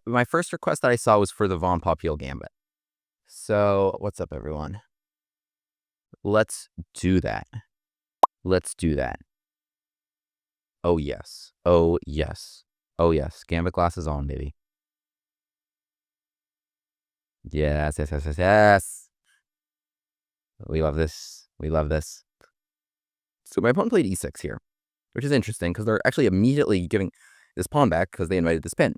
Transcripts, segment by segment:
my first request that I saw was for the Von Popiel Gambit. So what's up, everyone? Let's do that. Let's do that. Oh, yes. Oh, yes. Oh, yes. Gambit glasses on, baby. Yes, yes, yes, yes, yes. We love this. We love this. So my opponent played e6 here, which is interesting because they're actually immediately giving this pawn back because they invited the spin.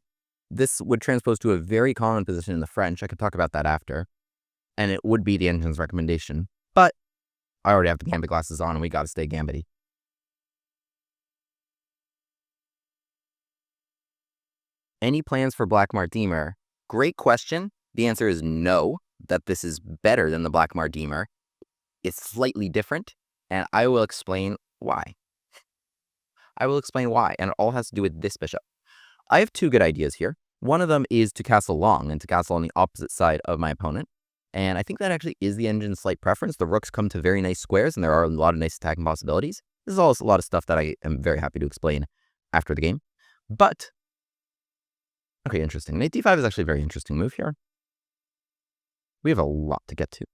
This would transpose to a very common position in the French. I could talk about that after. And it would be the engine's recommendation. But I already have the Gambit glasses on and we got to stay Gambity. Any plans for Black Mardemer? Great question. The answer is no, that this is better than the Black Mardemer. It's slightly different, and I will explain why. I will explain why, and it all has to do with this bishop. I have two good ideas here. One of them is to castle long and to castle on the opposite side of my opponent. And I think that actually is the engine's slight preference. The rooks come to very nice squares, and there are a lot of nice attacking possibilities. This is also a lot of stuff that I am very happy to explain after the game. But, okay, interesting. Knight d5 is actually a very interesting move here. We have a lot to get to.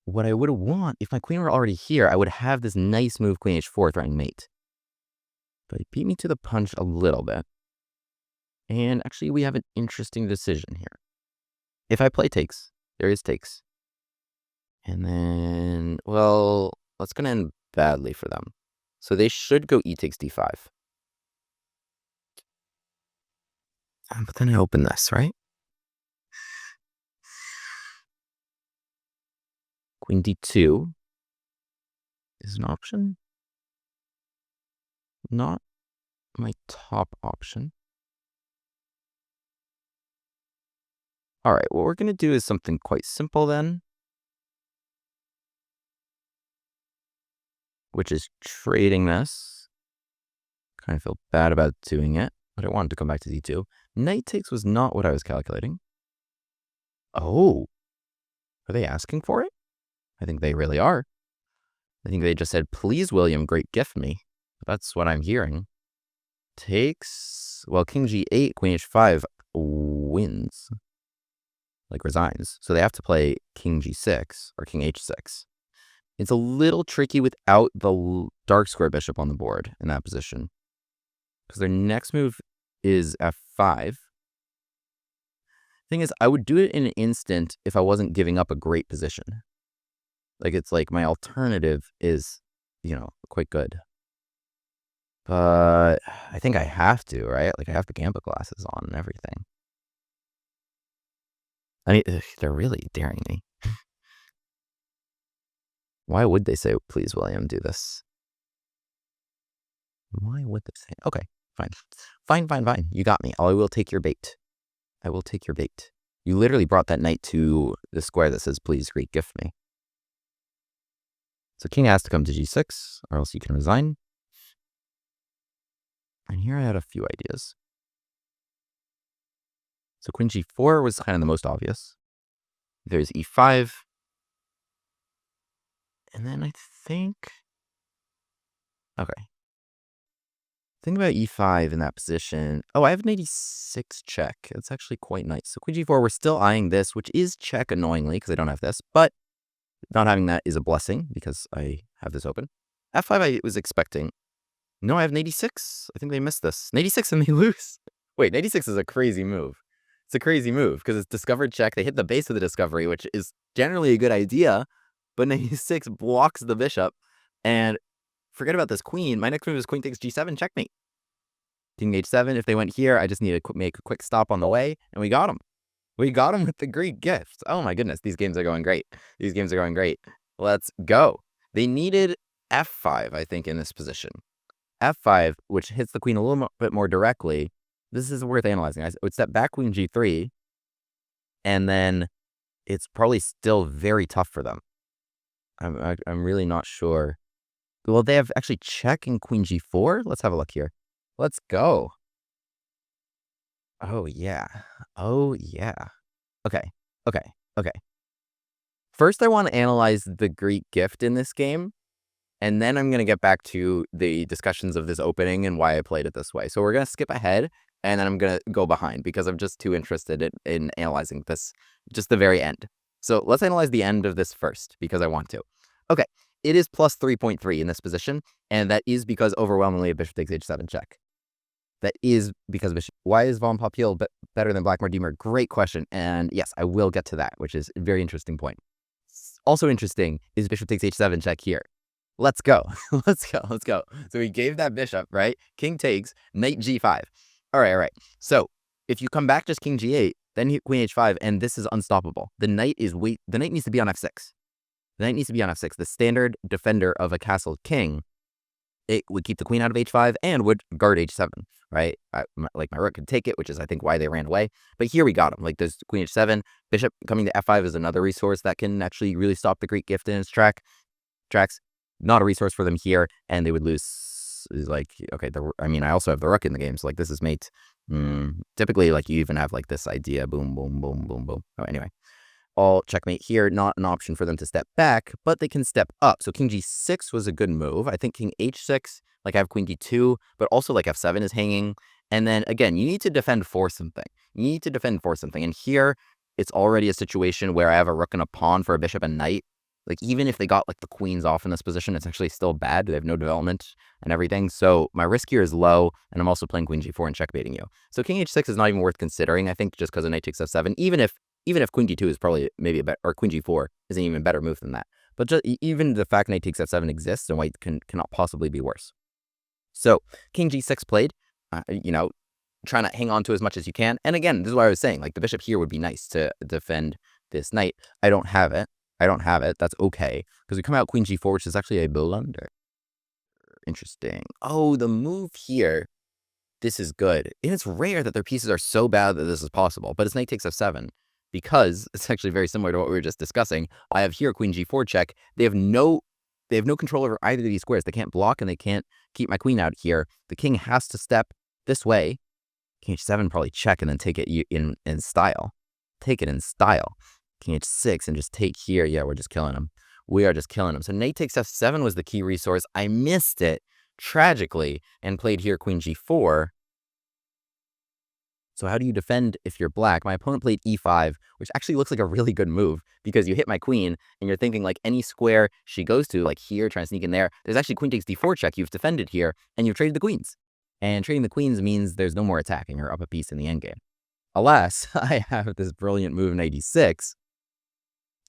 What I would want, if my queen were already here, I would have this nice move, queen h4, threatening mate. But he beat me to the punch a little bit. And actually, we have an interesting decision here. If I play takes, there is takes. And then, well, that's going to end badly for them. So they should go e takes d5. But then I open this, right? Queen d2 is an option. Not my top option. All right, what we're going to do is something quite simple then, which is trading this. Kind of feel bad about doing it, but I wanted to come back to d2. Knight takes was not what I was calculating. Oh, are they asking for it? I think they really are. I think they just said, please, William, great gift me. That's what I'm hearing. Takes, well, king g8, queen h5 wins. Like resigns. So they have to play king g6 or king h6. It's a little tricky without the dark square bishop on the board in that position. Because their next move is f5. Thing is, I would do it in an instant if I wasn't giving up a great position. Like, it's like my alternative is, you know, quite good. But I think I have to, right? Like, I have the Gambit glasses on and everything. I mean, they're really daring me. Why would they say, please, William, do this? Why would they say? Okay, fine. Fine, fine, fine. You got me. I will take your bait. I will take your bait. You literally brought that knight to the square that says, please, great gift me. So king has to come to g6, or else you can resign. And here I had a few ideas. So queen g4 was kind of the most obvious. There's e5. And then I think... Okay. Think about e5 in that position. Oh, I have an 86 check. That's actually quite nice. So queen g4, we're still eyeing this, which is check annoyingly because I don't have this. But not having that is a blessing because I have this open. f5 I was expecting. No, I have an 86. I think they missed this. An 86 and they lose. Wait, 86 is a crazy move. It's a crazy move because it's discovered check. They hit the base of the discovery, which is generally a good idea. But 96 blocks the bishop. And forget about this queen. My next move is queen takes g7, checkmate. King h7. If they went here, I just need to make a quick stop on the way. And we got him. We got him with the great gift. Oh my goodness. These games are going great. These games are going great. Let's go. They needed f5, I think, in this position. f5, which hits the queen a little bit more directly. This is worth analyzing. I would step back queen g3. And then it's probably still very tough for them. I'm really not sure. Well, they have actually check in queen g4. Let's have a look here. Let's go. Oh, yeah. Oh, yeah. Okay. Okay. Okay. First, I want to analyze the Greek gift in this game. And then I'm going to get back to the discussions of this opening and why I played it this way. So we're going to skip ahead, and then I'm going to go behind because I'm just too interested in analyzing this, just the very end. So let's analyze the end of this first because I want to. Okay, it is plus 3.3 in this position, and that is because overwhelmingly a bishop takes h7 check. That is because bishop. Why is von Popiel better than Blackmore Deemer? Great question, and yes, I will get to that, which is a very interesting point. Also interesting is bishop takes h7 check here. Let's go. Let's go. So we gave that bishop, right? King takes, knight g5. All right. So if you come back just king g8, then queen h5, and this is unstoppable. The knight needs to be on f6. The knight needs to be on f6. The standard defender of a castled king, it would keep the queen out of h5 and would guard h7, right? Like my rook could take it, which is I think why they ran away. But here we got him. Like there's queen h7, bishop coming to f5 is another resource that can actually really stop the Greek gift in its tracks. Not a resource for them here, and they would lose. Is like, okay, I also have the rook in the game, so like this is mate. Typically, like you even have like this idea, boom, boom, boom, boom, boom. Oh, anyway, all checkmate here. Not an option for them to step back, but they can step up. So king g6 was a good move. I think king h6, like I have queen d2, but also like f7 is hanging. And then again, you need to defend for something. And here, it's already a situation where I have a rook and a pawn for a bishop and knight. Like, even if they got, like, the queens off in this position, it's actually still bad. They have no development and everything. So my risk here is low, and I'm also playing queen g4 and checkbaiting you. So king h6 is not even worth considering, I think, just because of knight takes f7, even if queen d2 is probably maybe a better, or queen g4 is an even better move than that. But just even the fact knight takes f7 exists, and white cannot possibly be worse. So king g6 played, trying to hang on to as much as you can. And again, this is what I was saying. Like, the bishop here would be nice to defend this knight. I don't have it. That's okay. Because we come out queen g4, which is actually a blunder. Interesting. Oh, the move here. This is good. And it's rare that their pieces are so bad that this is possible. But it's knight takes f7. Because it's actually very similar to what we were just discussing. I have here queen g4 check. They have no control over either of these squares. They can't block and they can't keep my queen out here. The king has to step this way. King h7 probably check and then take it in style. Take it in style. King h6 and just take here. Yeah, we're just killing him. We are just killing him. So knight takes f7 was the key resource. I missed it tragically and played here queen g4. So how do you defend if you're black? My opponent played e5, which actually looks like a really good move because you hit my queen and you're thinking like any square she goes to, like here, trying to sneak in there. There's actually queen takes d4 check. You've defended here and you've traded the queens. And trading the queens means there's no more attacking or up a piece in the endgame. Alas, I have this brilliant move knight e6.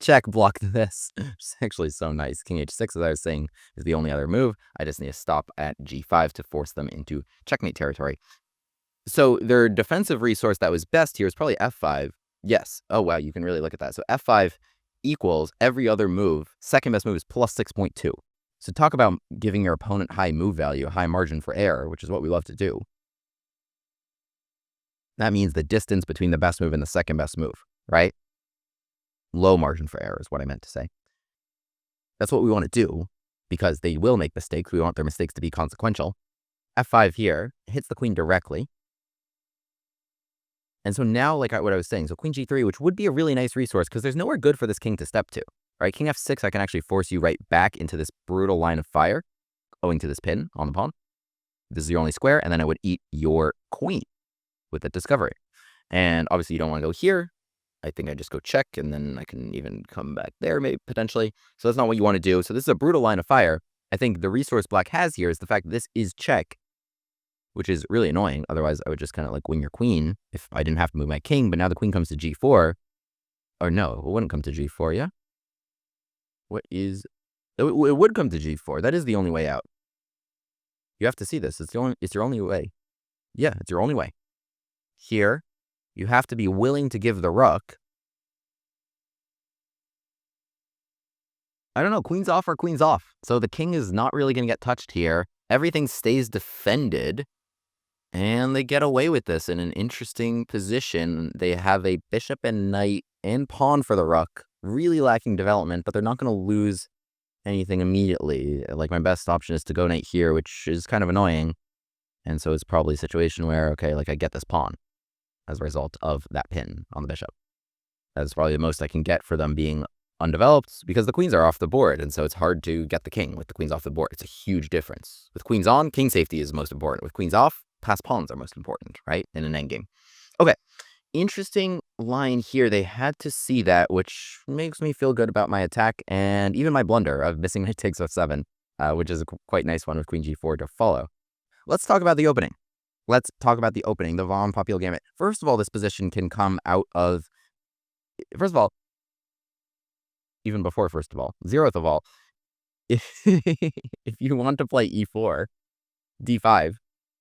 Check, block this. It's actually so nice. King h6, as I was saying, is the only other move. I just need to stop at g5 to force them into checkmate territory. So their defensive resource that was best here is probably f5. Yes. Oh, wow. You can really look at that. So f5 equals every other move. Second best move is plus 6.2. So talk about giving your opponent high move value, high margin for error, which is what we love to do. That means the distance between the best move and the second best move, right? Low margin for error is what I meant to say. That's what we want to do because they will make mistakes. We want their mistakes to be consequential. f5 here hits the queen directly. And so now, like what I was saying, so queen g3, which would be a really nice resource because there's nowhere good for this king to step to, right? King f6, I can actually force you right back into this brutal line of fire owing to this pin on the pawn. This is your only square, and then I would eat your queen with the discovery. And obviously you don't want to go here. I think I just go check, and then I can even come back there, maybe potentially. So that's not what you want to do. So this is a brutal line of fire. I think the resource black has here is the fact that this is check, which is really annoying. Otherwise, I would just kind of like win your queen if I didn't have to move my king. But now the queen comes to g4. Or no, it wouldn't come to g4, yeah? It would come to g4. That is the only way out. You have to see this. It's your only way. Yeah, it's your only way. Here, you have to be willing to give the rook. I don't know, queen's off or queen's off. So the king is not really going to get touched here. Everything stays defended. And they get away with this in an interesting position. They have a bishop and knight and pawn for the rook. Really lacking development, but they're not going to lose anything immediately. Like, my best option is to go knight here, which is kind of annoying. And so it's probably a situation where, okay, like I get this pawn as a result of that pin on the bishop. That's probably the most I can get for them being undeveloped because the queens are off the board, and so it's hard to get the king with the queens off the board. It's a huge difference. With queens on, king safety is most important. With queens off, passed pawns are most important, right, in an endgame. Okay, interesting line here. They had to see that, which makes me feel good about my attack and even my blunder of missing knight takes f7, which is a quite nice one with queen g4 to follow. Let's talk about the opening. Let's talk about the opening, the von Popiel Gambit. First of all, this position can come out of, first of all, even before first of all, zeroth of all, if you want to play e4, d5,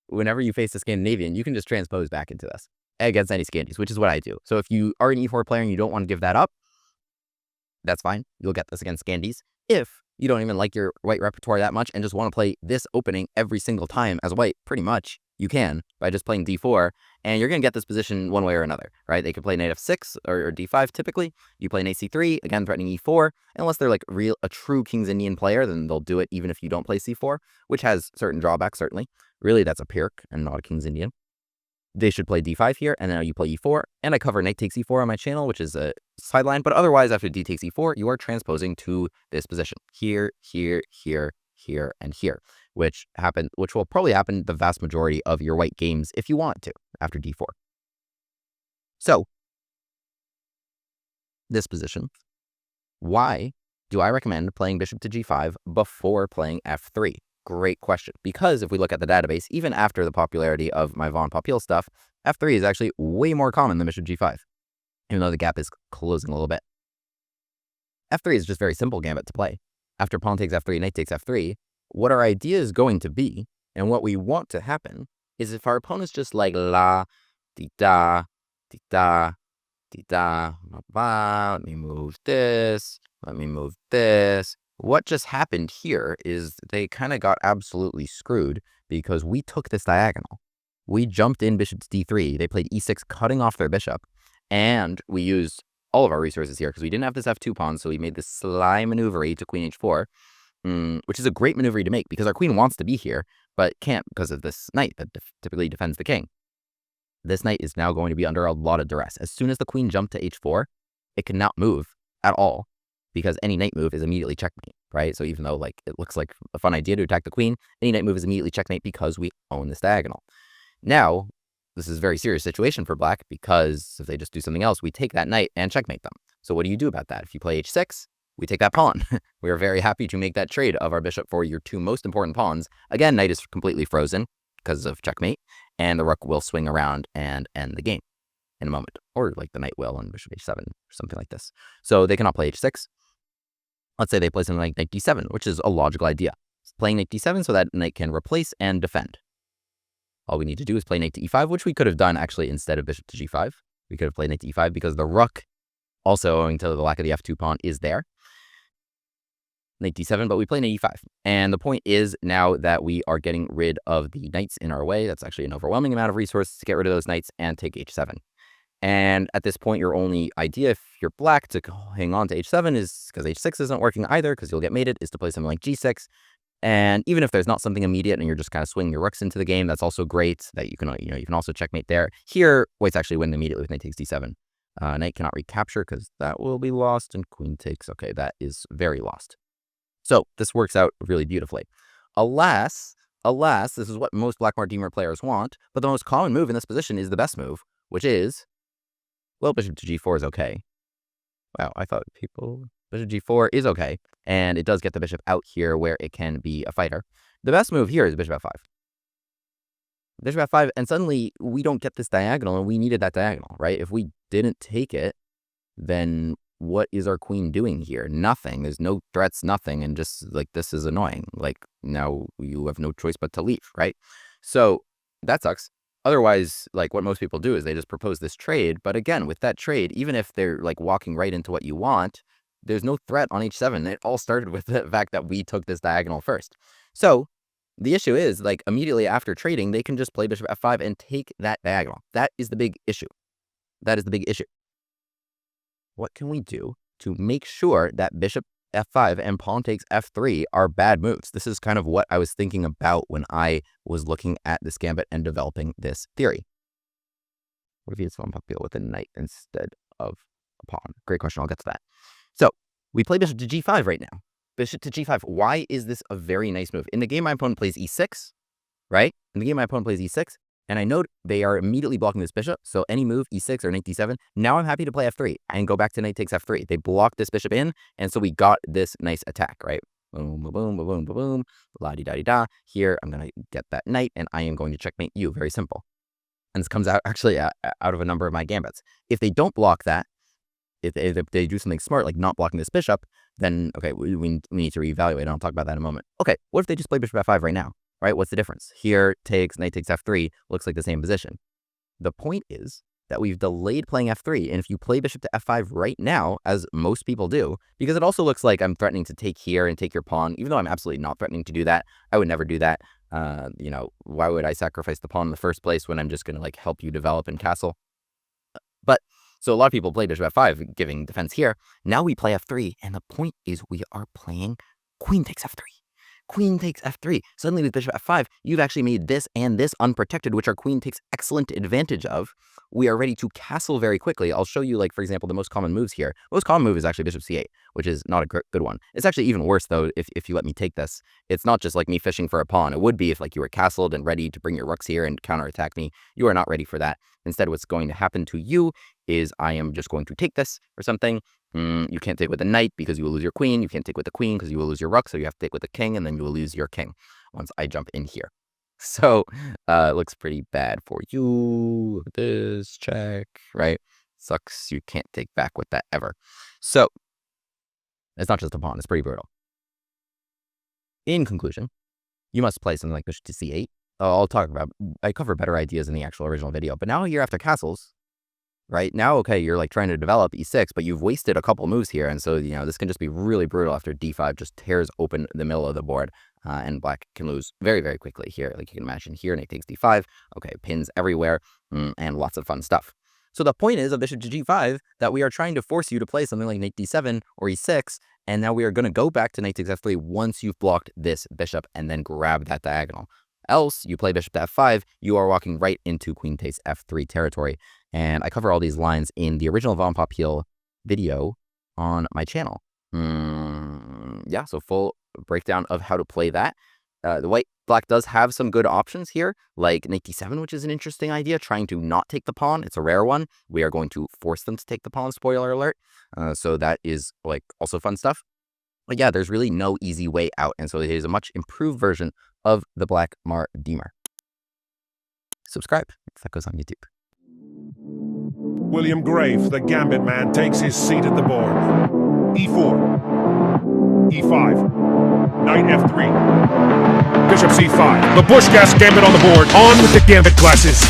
whenever you face a Scandinavian, you can just transpose back into this against any Scandies, which is what I do. So if you are an e4 player and you don't want to give that up, that's fine. You'll get this against Scandies. If you don't even like your white repertoire that much and just want to play this opening every single time as white, pretty much, you can by just playing d4, and you're going to get this position one way or another, right? They could play knight f6 or d5 typically. You play knight c3, again threatening e4. Unless they're like a true King's Indian player, then they'll do it even if you don't play c4, which has certain drawbacks, certainly. Really, that's a Pyrrhic and not a King's Indian. They should play d5 here, and now you play e4, and I cover knight takes e4 on my channel, which is a sideline, but otherwise, after d takes e4, you are transposing to this position. Here, here, here, here, and here, which will probably happen the vast majority of your white games if you want to, after d4. So, this position, why do I recommend playing bishop to g5 before playing f3? Great question. Because if we look at the database, even after the popularity of my von Popiel stuff, f3 is actually way more common than bishop g5, even though the gap is closing a little bit. f3 is just very simple gambit to play. After pawn takes f3, knight takes f3, what our idea is going to be, and what we want to happen, is if our opponent's just like la, di-da, di-da, di-da, ba, let me move this, let me move this. What just happened here is they kind of got absolutely screwed because we took this diagonal. We jumped in bishop to d3. They played e6, cutting off their bishop, and we used all of our resources here because we didn't have this f2 pawn, so we made this sly maneuver to queen h4, which is a great maneuver to make because our queen wants to be here, but can't because of this knight that typically defends the king. This knight is now going to be under a lot of duress. As soon as the queen jumped to h4, it cannot move at all, because any knight move is immediately checkmate, right? So even though like it looks like a fun idea to attack the queen, any knight move is immediately checkmate because we own this diagonal. Now, this is a very serious situation for black because if they just do something else, we take that knight and checkmate them. So what do you do about that? If you play h6, we take that pawn. We are very happy to make that trade of our bishop for your two most important pawns. Again, knight is completely frozen because of checkmate, and the rook will swing around and end the game in a moment. Or like the knight will on bishop h7 or something like this. So they cannot play h6. Let's say they play something like knight d7, which is a logical idea. Playing knight d7 so that knight can replace and defend. All we need to do is play knight to e5, which we could have done actually instead of bishop to g5. We could have played knight to e5 because the rook, also owing to the lack of the f2 pawn, is there. Knight d7, but we play knight e5. And the point is now that we are getting rid of the knights in our way. That's actually an overwhelming amount of resources to get rid of those knights and take h7. And at this point, your only idea, if you're black, to hang on to h7 is, because h6 isn't working either, because you'll get mated, is to play something like g6. And even if there's not something immediate and you're just kind of swinging your rooks into the game, that's also great. That you can also checkmate there. Here, white's actually win immediately with knight takes d7. Knight cannot recapture because that will be lost, and queen takes. Okay, that is very lost. So this works out really beautifully. Alas, this is what most black Martimer players want, but the most common move in this position is the best move, which is, well, bishop to g4 is okay. Wow, I thought bishop g4 is okay, and it does get the bishop out here where it can be a fighter. The best move here is bishop f5. Bishop f5, and suddenly we don't get this diagonal, and we needed that diagonal, right? If we didn't take it, then what is our queen doing here? Nothing. There's no threats, nothing, and just like this is annoying. Like now you have no choice but to leave, right? So that sucks. Otherwise, like what most people do is they just propose this trade. But again, with that trade, even if they're like walking right into what you want, there's no threat on h7. It all started with the fact that we took this diagonal first. So the issue is like immediately after trading, they can just play bishop f5 and take that diagonal. That is the big issue. That is the big issue. What can we do to make sure that bishop f5 and pawn takes f3 are bad moves? This is kind of what I was thinking about when I was looking at this gambit and developing this theory. What if you just von Popiel with a knight instead of a pawn? Great question. I'll get to that. So We play bishop to g5 right now. Bishop to g5. Why is this a very nice move? In the game, my opponent plays e6, right? In the game, my opponent plays e6, and I note they are immediately blocking this bishop, so any move, e6 or knight d7, now I'm happy to play f3 and go back to knight takes f3. They blocked this bishop in, and so we got this nice attack, right? Boom, boom, boom, boom, boom, boom, la-di-da-di-da. Here, I'm going to get that knight, and I am going to checkmate you. Very simple. And this comes out, actually, out of a number of my gambits. If they don't block that, if they do something smart, like not blocking this bishop, then, okay, we need to reevaluate, and I'll talk about that in a moment. Okay, what if they just play bishop f5 right now, right? What's the difference? Here, takes, knight takes f3, looks like the same position. The point is that we've delayed playing f3, and if you play bishop to f5 right now, as most people do, because it also looks like I'm threatening to take here and take your pawn, even though I'm absolutely not threatening to do that. I would never do that. You know, why would I sacrifice the pawn in the first place when I'm just going to, like, help you develop and castle? But so a lot of people play bishop f5, giving defense here. Now we play f3, and the point is we are playing queen takes f3. Queen takes f3. Suddenly with bishop f5, you've actually made this and this unprotected, which our queen takes excellent advantage of. We are ready to castle very quickly. I'll show you, like, for example, the most common moves here. The most common move is actually bishop c8, which is not a good one. It's actually even worse, though, if you let me take this. It's not just like me fishing for a pawn. It would be if, like, you were castled and ready to bring your rooks here and counterattack me. You are not ready for that. Instead, what's going to happen to you is I am just going to take this or something. You can't take with the knight because you will lose your queen. You can't take with the queen because you will lose your rook. So you have to take with the king, and then you will lose your king once I jump in here. So it looks pretty bad for you. Look at this, check, right? Sucks. You can't take back with that ever. So it's not just a pawn. It's pretty brutal. In conclusion, you must play something like bishop to c8. I'll talk about, I cover better ideas in the actual original video. But now here after castles, right? Now, okay, you're like trying to develop e6, but you've wasted a couple moves here. And so, you know, this can just be really brutal after d5 just tears open the middle of the board. And black can lose very, very quickly here. Like you can imagine here, knight takes d5. Okay, pins everywhere and lots of fun stuff. So the point is of bishop to g5 that we are trying to force you to play something like knight d7 or e6. And now we are going to go back to knight takes f3 once you've blocked this bishop and then grab that diagonal. Else, you play bishop to f5, you are walking right into queen takes f3 territory. And I cover all these lines in the original Von Popiel video on my channel. Yeah, so full breakdown of how to play that. The black does have some good options here, like knight d7, which is an interesting idea, trying to not take the pawn. It's a rare one. We are going to force them to take the pawn, spoiler alert. So that is like also fun stuff. But yeah, there's really no easy way out. And so it is a much improved version of the Black Mar Deemer. Subscribe if that goes on YouTube. William Wgraif, the Gambit man, takes his seat at the board. e4, e5, knight f3, bishop c5. The Bushgas Gambit on the board. On with the Gambit classes.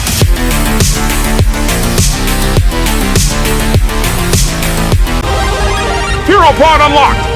Hero pod unlocked.